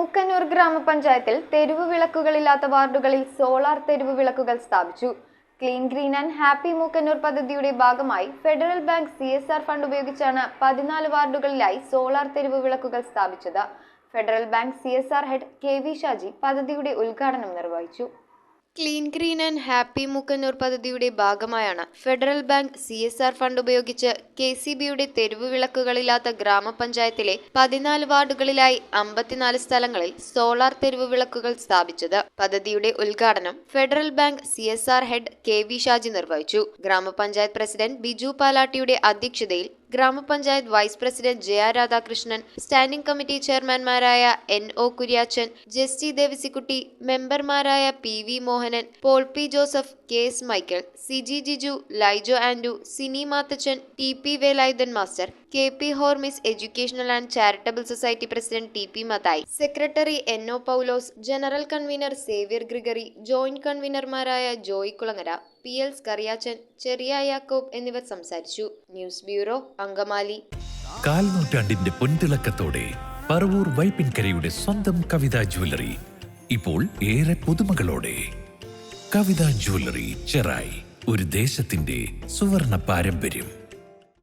മൂക്കന്നൂർ ഗ്രാമപഞ്ചായത്തിൽ തെരുവ് വിളക്കുകളില്ലാത്ത വാർഡുകളിൽ സോളാർ തെരുവ് വിളക്കുകൾ സ്ഥാപിച്ചു. Clean green and happy Mookkannoor പദ്ധതിയുടെ ഭാഗമായി ഫെഡറൽ ബാങ്ക് CSR ഫണ്ട് ഉപയോഗിച്ചാണ് 14 വാർഡുകളിലായി സോളാർ തെരുവ് വിളക്കുകൾ സ്ഥാപിച്ചത്. Federal bank CSR head KV Shaji പദ്ധതിയുടെ ഉദ്ഘാടനം നിർവഹിച്ചു. Clean green and happy Mookkannoor പദ്ധതിയുടെ ഭാഗമായാണ് ഫെഡറൽ ബാങ്ക് CSR ഫണ്ട് ഉപയോഗിച്ച് KCBയുടെ തെരുവ് വിളക്കുകളില്ലാത്ത ഗ്രാമപഞ്ചായത്തിലെ 14 വാർഡുകളിലായി 54 സ്ഥലങ്ങളിൽ സോളാർ തെരുവ് വിളക്കുകൾ സ്ഥാപിച്ചത്. പദ്ധതിയുടെ ഉദ്ഘാടനം federal bank CSR head KV Shaji നിർവഹിച്ചു. ഗ്രാമപഞ്ചായത്ത് പ്രസിഡന്റ് ബിജു പാലാട്ടിയുടെ അധ്യക്ഷതയിൽ grama panchayat vice president Jaya Radhakrishnan, standing committee ചെയർമാൻമാരായ NO കുര്യാച്ചൻ, ജസ്റ്റി ദേവസിക്കുട്ടി, മെമ്പർമാരായ PV Mohanan, Paul P Joseph, KS Michael, CG Jiju, Laijo Andu, Sini Mathachan, TP Velayudhan master, KP Hormis educational and charitable society president TP Mathai, secretary NO Paulose, general convener Xavier Gregory, joint കൺവീനർമാരായ Joy Kulangara, PL Skariachan, ചെറിയ യാക്കോബ് എന്നിവർ സംസാരിച്ചു. News bureau, Angamaly. കാൽനൂറ്റാണ്ടിന്റെ പൊൻതിളക്കത്തോടെ പറവൂർ വൈപ്പിൻകരയുടെ സ്വന്തം കവിതാ ജ്വല്ലറി ഇപ്പോൾ ഏറെ പുതുമകളോടെ. കവിതാ ജ്വല്ലറി ചെറായി, ഒരു ദേശത്തിന്റെ സുവർണ പാരമ്പര്യം.